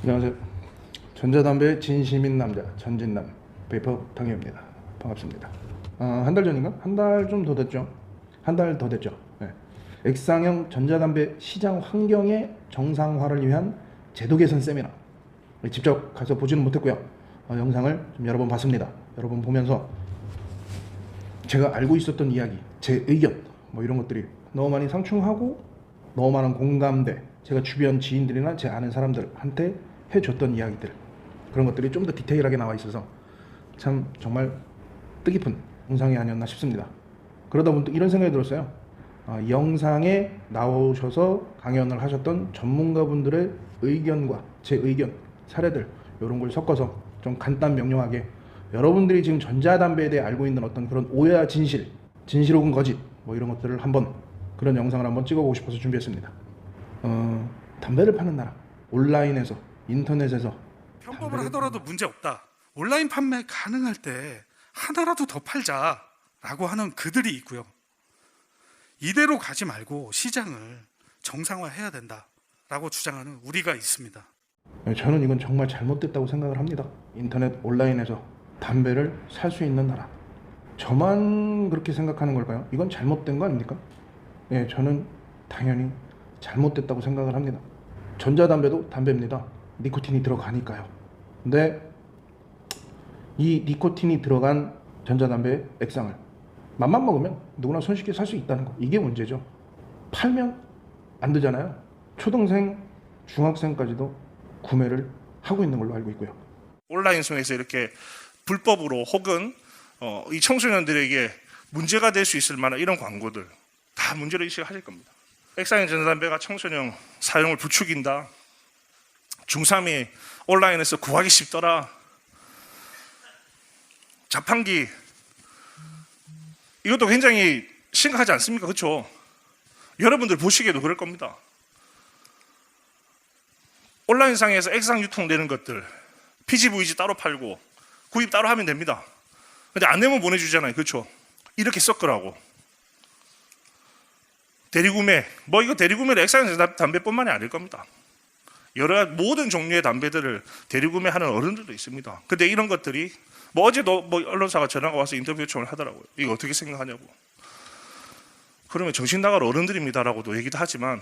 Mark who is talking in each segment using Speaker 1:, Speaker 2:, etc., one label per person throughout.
Speaker 1: 안녕하세요. 전자담배 진심인 남자 전진남 베이퍼 당해입니다. 반갑습니다. 한 달 전인가? 한 달 좀 더 됐죠. 한 달 더 됐죠. 네. 액상형 전자담배 시장 환경의 정상화를 위한 제도 개선 세미나 직접 가서 보지는 못했고요. 영상을 좀 여러 번 봤습니다. 여러 번 보면서 제가 알고 있었던 이야기, 제 의견 뭐 이런 것들이 너무 많이 상충하고 너무 많은 공감대, 제가 주변 지인들이나 제 아는 사람들한테 해줬던 이야기들, 그런 것들이 좀 더 디테일하게 나와 있어서 참 정말 뜻깊은 영상이 아니었나 싶습니다. 그러다 보니 또 이런 생각이 들었어요. 영상에 나오셔서 강연을 하셨던 전문가분들의 의견과 제 의견, 사례들 이런 걸 섞어서 좀 간단 명료하게 여러분들이 지금 전자담배에 대해 알고 있는 어떤 그런 오해와 진실 혹은 거짓 뭐 이런 것들을 한번, 그런 영상을 한번 찍어보고 싶어서 준비했습니다. 담배를 파는 나라, 온라인에서, 인터넷에서
Speaker 2: 편법을 하더라도 문제 없다. 온라인 판매 가능할 때 하나라도 더 팔자라고 하는 그들이 있고요. 이대로 가지 말고 시장을 정상화해야 된다라고 주장하는 우리가 있습니다.
Speaker 1: 저는 이건 정말 잘못됐다고 생각을 합니다. 인터넷 온라인에서 담배를 살 수 있는 나라, 저만 그렇게 생각하는 걸까요? 이건 잘못된 거 아닙니까? 네, 저는 당연히 잘못됐다고 생각을 합니다. 전자담배도 담배입니다. 니코틴이 들어가니까요. 근데 이 니코틴이 들어간 전자담배 액상을 맘만 먹으면 누구나 손쉽게 살 수 있다는 거, 이게 문제죠. 팔면 안 되잖아요. 초등생, 중학생까지도 구매를 하고 있는 걸로 알고 있고요.
Speaker 3: 온라인상에서 이렇게 불법으로 혹은 이 청소년들에게 문제가 될 수 있을 만한 이런 광고들 다 문제로 인식하실 겁니다. 액상형 전자담배가 청소년 사용을 부추긴다. 중3이 온라인에서 구하기 쉽더라. 자판기, 이것도 굉장히 심각하지 않습니까? 그렇죠? 여러분들 보시기에도 그럴 겁니다. 온라인상에서 액상 유통되는 것들 PGVG 따로 팔고 구입 따로 하면 됩니다. 근데 안 내면 보내주잖아요. 그렇죠? 이렇게 섞으라고. 대리구매, 뭐 이거 대리구매는 액상 담배뿐만이 아닐 겁니다. 여러 모든 종류의 담배들을 대리구매하는 어른들도 있습니다. 근데 이런 것들이 뭐 어제도 뭐 언론사가 전화가 와서 인터뷰 요청을 하더라고요. 이거 어떻게 생각하냐고. 그러면 정신 나갈 어른들입니다라고도 얘기도 하지만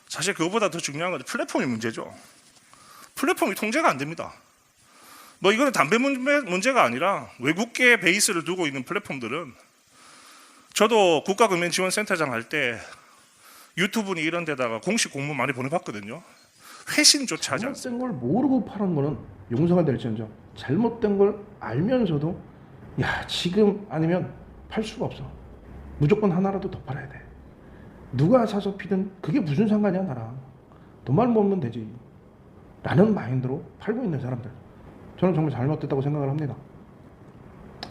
Speaker 3: 사실 그것보다 더 중요한 건 플랫폼이 문제죠. 플랫폼이 통제가 안 됩니다. 뭐 이거는 담배 문제가 아니라 외국계 베이스를 두고 있는 플랫폼들은, 저도 국가금연지원센터장 할 때 유튜브니 이런 데다가 공식 공문 많이 보내봤거든요. 회신조차 하지 않습니다.
Speaker 1: 잘못된 걸 모르고 파는 거는 용서가 될지언정, 잘못된 걸 알면서도 야 지금 아니면 팔 수가 없어, 무조건 하나라도 더 팔아야 돼, 누가 사서 피든 그게 무슨 상관이야 나랑, 돈만 모으면 되지 라는 마인드로 팔고 있는 사람들, 저는 정말 잘못됐다고 생각을 합니다.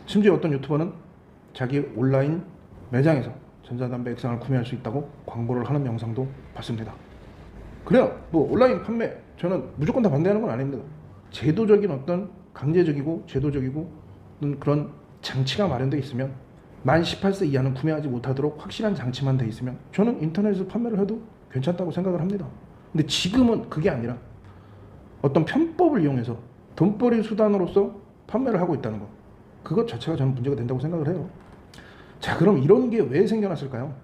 Speaker 1: 심지어 어떤 유튜버는 자기 온라인 매장에서 전자담배 액상을 구매할 수 있다고 광고를 하는 영상도 봤습니다. 그래요. 뭐 온라인 판매 저는 무조건 다 반대하는 건 아닙니다. 제도적인 어떤 강제적이고 제도적이고 그런 장치가 마련되어 있으면, 만 18세 이하는 구매하지 못하도록 확실한 장치만 돼 있으면 저는 인터넷에서 판매를 해도 괜찮다고 생각을 합니다. 근데 지금은 그게 아니라 어떤 편법을 이용해서 돈벌이 수단으로서 판매를 하고 있다는 거, 그것 자체가 저는 문제가 된다고 생각을 해요. 자, 그럼 이런 게 왜 생겨났을까요?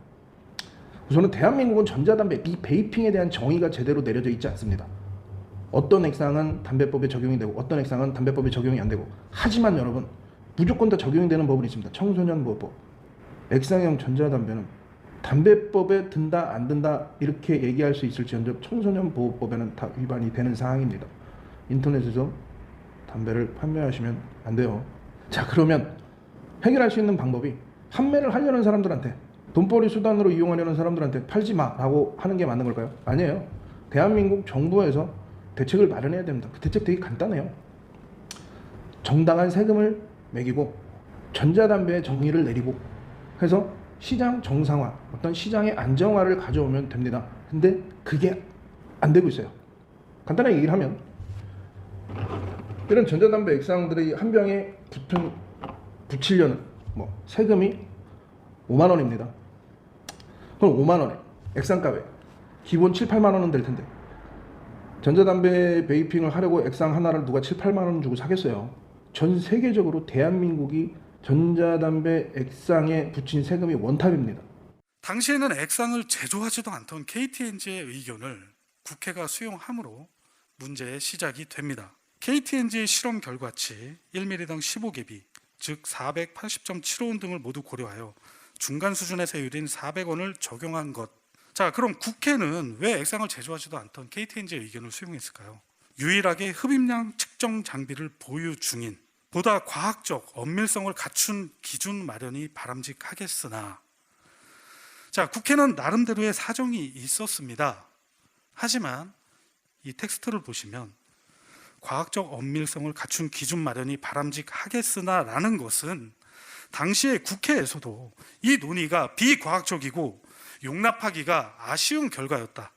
Speaker 1: 우선은 대한민국은 전자담배, 이 베이핑에 대한 정의가 제대로 내려져 있지 않습니다. 어떤 액상은 담배법에 적용이 되고 어떤 액상은 담배법에 적용이 안 되고, 하지만 여러분 무조건 다 적용이 되는 법은 있습니다. 청소년보호법. 액상형 전자담배는 담배법에 든다 안 든다 이렇게 얘기할 수 있을지언정 청소년보호법에는 다 위반이 되는 사항입니다. 인터넷에서 담배를 판매하시면 안 돼요. 자, 그러면 해결할 수 있는 방법이, 판매를 하려는 사람들한테, 돈벌이 수단으로 이용하려는 사람들한테 팔지 마라고 하는 게 맞는 걸까요? 아니에요. 대한민국 정부에서 대책을 마련해야 됩니다. 그 대책 되게 간단해요. 정당한 세금을 매기고 전자담배의 정의를 내리고 해서 시장 정상화, 어떤 시장의 안정화를 가져오면 됩니다. 근데 그게 안 되고 있어요. 간단하게 얘기를 하면, 이런 전자담배 액상들이 한 병에 붙이려는 세금이 5만 원입니다. 그럼 5만 원에 액상값에 기본 7, 8만 원은 될 텐데 전자담배 베이핑을 하려고 액상 하나를 누가 7, 8만 원 주고 사겠어요. 전 세계적으로 대한민국이 전자담배 액상에 붙인 세금이 원탑입니다.
Speaker 2: 당시에는 액상을 제조하지도 않던 KT&G의 의견을 국회가 수용함으로 문제의 시작이 됩니다. KT&G의 실험 결과치 1ml당 15개비, 즉 480.75원 등을 모두 고려하여 중간 수준의 세율인 400원을 적용한 것. 자, 그럼 국회는 왜 액상을 제조하지도 않던 KT&G의 의견을 수용했을까요? 유일하게 흡입량 측정 장비를 보유 중인 보다 과학적 엄밀성을 갖춘 기준 마련이 바람직하겠으나, 자, 국회는 나름대로의 사정이 있었습니다. 하지만 이 텍스트를 보시면 과학적 엄밀성을 갖춘 기준 마련이 바람직하겠으나라는 것은 당시의 국회에서도 이 논의가 비과학적이고 용납하기가 아쉬운 결과였다라는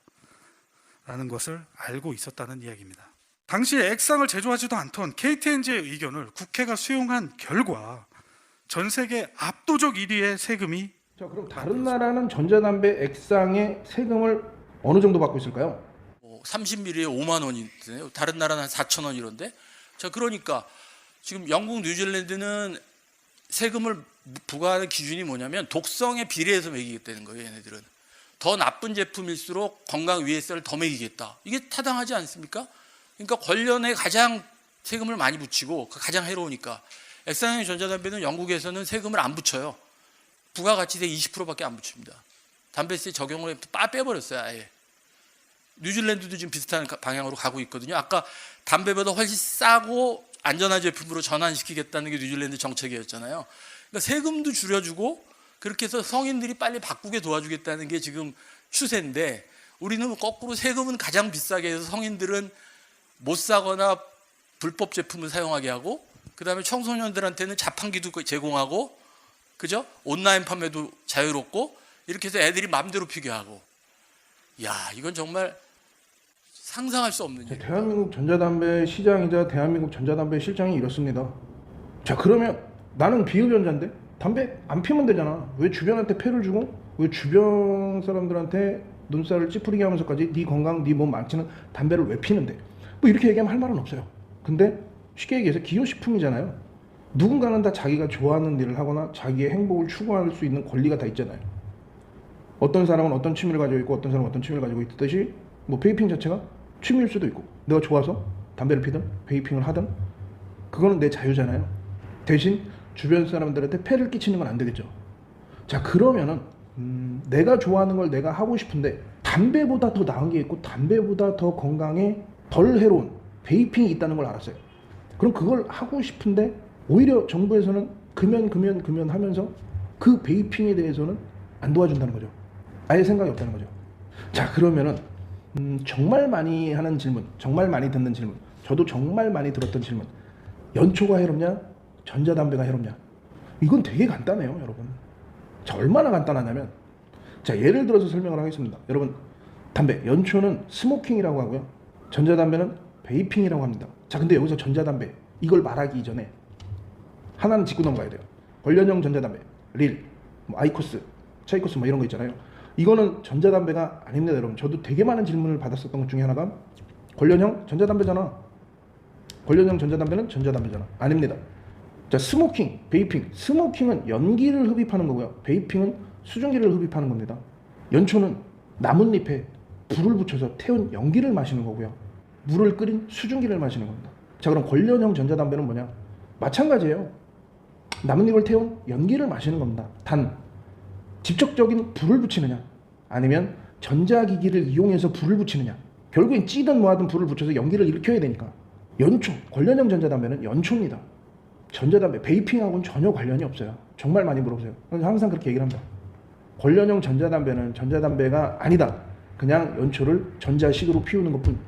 Speaker 2: 것을 알고 있었다는 이야기입니다. 당시에 액상을 제조하지도 않던 KT&G의 의견을 국회가 수용한 결과 전 세계 압도적 1위의 세금이.
Speaker 1: 자, 그럼 다른 나라는 전자담배 액상에 세금을 어느 정도 받고 있을까요?
Speaker 4: 30ml에 5만 원이네요. 다른 나라는 한 4천 원 이런데. 자, 그러니까 지금 영국, 뉴질랜드는 세금을 부과하는 기준이 뭐냐면 독성에 비례해서 매기겠다는 거예요. 얘네들은 더 나쁜 제품일수록 건강 위해서를 더 매기겠다. 이게 타당하지 않습니까? 그러니까 관련에 가장 세금을 많이 붙이고 가장 해로우니까. 액상형 전자담배는 영국에서는 세금을 안 붙여요. 부가가치세 20%밖에 안 붙입니다. 담배세 적용을 빼버렸어요, 아예. 뉴질랜드도 지금 비슷한 방향으로 가고 있거든요. 아까 담배보다 훨씬 싸고 안전한 제품으로 전환시키겠다는 게 뉴질랜드 정책이었잖아요. 그러니까 세금도 줄여주고 그렇게 해서 성인들이 빨리 바꾸게 도와주겠다는 게 지금 추세인데, 우리는 거꾸로 세금은 가장 비싸게 해서 성인들은 못 사거나 불법 제품을 사용하게 하고, 그 다음에 청소년들한테는 자판기도 제공하고, 그죠? 온라인 판매도 자유롭고, 이렇게 해서 애들이 마음대로 피게 하고. 야, 이건 정말 상상할 수 없는 일이에요.
Speaker 1: 대한민국 전자담배 시장이자 대한민국 전자담배 실장이 이렇습니다. 자, 그러면 나는 비흡연자인데 담배 안 피면 되잖아. 왜 주변한테 폐를 주고 왜 주변 사람들한테 눈살을 찌푸리게 하면서까지 네 건강, 네 몸 망치는 담배를 왜 피는데? 뭐 이렇게 얘기하면 할 말은 없어요. 근데 쉽게 얘기해서 기호식품이잖아요. 누군가는 다 자기가 좋아하는 일을 하거나 자기의 행복을 추구할 수 있는 권리가 다 있잖아요. 어떤 사람은 어떤 취미를 가지고 있고 어떤 사람은 어떤 취미를 가지고 있듯이 뭐 베이핑 자체가 취미일 수도 있고 내가 좋아서 담배를 피든 베이핑을 하든 그거는 내 자유잖아요. 대신 주변 사람들한테 폐를 끼치는 건 안 되겠죠. 자, 그러면은 내가 좋아하는 걸 내가 하고 싶은데 담배보다 더 나은 게 있고 담배보다 더 건강에 덜 해로운 베이핑이 있다는 걸 알았어요. 그럼 그걸 하고 싶은데 오히려 정부에서는 금연 하면서 그 베이핑에 대해서는 안 도와준다는 거죠. 아예 생각이 없다는 거죠. 자, 그러면은 정말 많이 하는 질문, 정말 많이 듣는 질문, 저도 정말 많이 들었던 질문. 연초가 해롭냐? 전자담배가 해롭냐? 이건 되게 간단해요, 여러분. 자, 얼마나 간단하냐면, 자, 예를 들어서 설명을 하겠습니다. 여러분, 담배, 연초는 스모킹이라고 하고요. 전자담배는 베이핑이라고 합니다. 자, 근데 여기서 전자담배, 이걸 말하기 이전에 하나는 짚고 넘어가야 돼요. 관련형 전자담배, 릴, 뭐 아이코스, 차이코스 뭐 이런 거 있잖아요. 이거는 전자담배가 아닙니다, 여러분. 저도 되게 많은 질문을 받았었던 것 중에 하나가 관련형 전자담배잖아. 관련형 전자담배는 전자담배잖아. 아닙니다. 자, 스모킹, 베이핑. 스모킹은 연기를 흡입하는 거고요. 베이핑은 수증기를 흡입하는 겁니다. 연초는 나뭇잎에 불을 붙여서 태운 연기를 마시는 거고요. 물을 끓인 수증기를 마시는 겁니다. 자, 그럼 관련형 전자담배는 뭐냐? 마찬가지예요. 나뭇잎을 태운 연기를 마시는 겁니다. 단 직접적인 불을 붙이느냐 아니면 전자기기를 이용해서 불을 붙이느냐, 결국엔 찌든 뭐하든 불을 붙여서 연기를 일으켜야 되니까. 연초, 관련형 전자담배는 연초입니다. 전자담배, 베이핑하고는 전혀 관련이 없어요. 정말 많이 물어보세요. 항상 그렇게 얘기를 합니다. 관련형 전자담배는 전자담배가 아니다. 그냥 연초를 전자식으로 피우는 것뿐.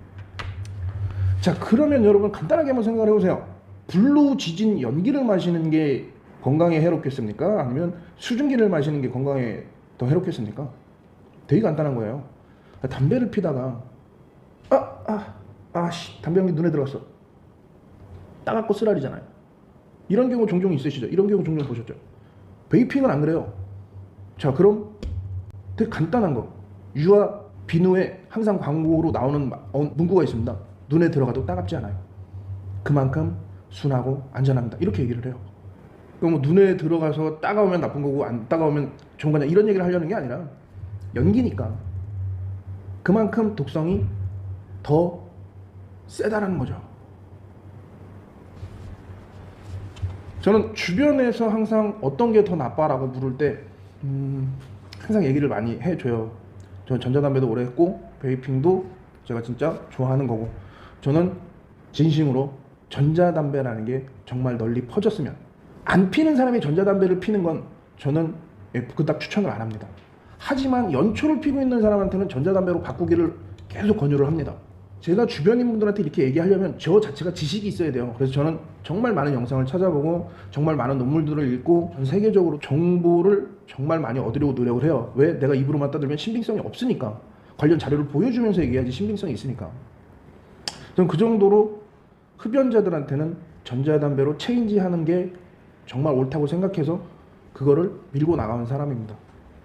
Speaker 1: 자, 그러면 여러분 간단하게 한번 생각을 해보세요. 불로 지진 연기를 마시는 게 건강에 해롭겠습니까? 아니면 수증기를 마시는 게 건강에 더 해롭겠습니까? 되게 간단한 거예요. 담배를 피다가 담배 연기 눈에 들어갔어. 따갑고 쓰라리잖아요. 이런 경우 종종 있으시죠? 이런 경우 종종 보셨죠? 베이핑은 안 그래요. 자, 그럼 되게 간단한 거. 유아 비누에 항상 광고로 나오는 문구가 있습니다. 눈에 들어가도 따갑지 않아요. 그만큼 순하고 안전합니다. 이렇게 얘기를 해요. 그럼 뭐 눈에 들어가서 따가우면 나쁜 거고 안 따가우면 좋은 거냐 이런 얘기를 하려는 게 아니라 연기니까 그만큼 독성이 더 세다라는 거죠. 저는 주변에서 항상 어떤 게 더 나빠라고 물을 때 항상 얘기를 많이 해줘요. 저는 전자담배도 오래 했고 베이핑도 제가 진짜 좋아하는 거고 저는 진심으로 전자담배라는 게 정말 널리 퍼졌으면 안 피는 사람이 전자담배를 피는 건 저는 그닥 추천을 안 합니다. 하지만 연초를 피고 있는 사람한테는 전자담배로 바꾸기를 계속 권유를 합니다. 제가 주변인 분들한테 이렇게 얘기하려면 저 자체가 지식이 있어야 돼요. 그래서 저는 정말 많은 영상을 찾아보고 정말 많은 논문들을 읽고 전 세계적으로 정보를 정말 많이 얻으려고 노력을 해요. 왜? 내가 입으로만 떠들면 신빙성이 없으니까. 관련 자료를 보여주면서 얘기해야지 신빙성이 있으니까. 저는 그 정도로 흡연자들한테는 전자담배로 체인지하는 게 정말 옳다고 생각해서 그거를 밀고 나가는 사람입니다.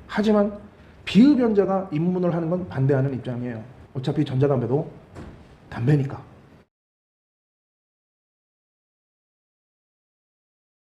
Speaker 1: 하지만 비흡연자가 입문을 하는 건 반대하는 입장이에요. 어차피 전자담배도 담배니까.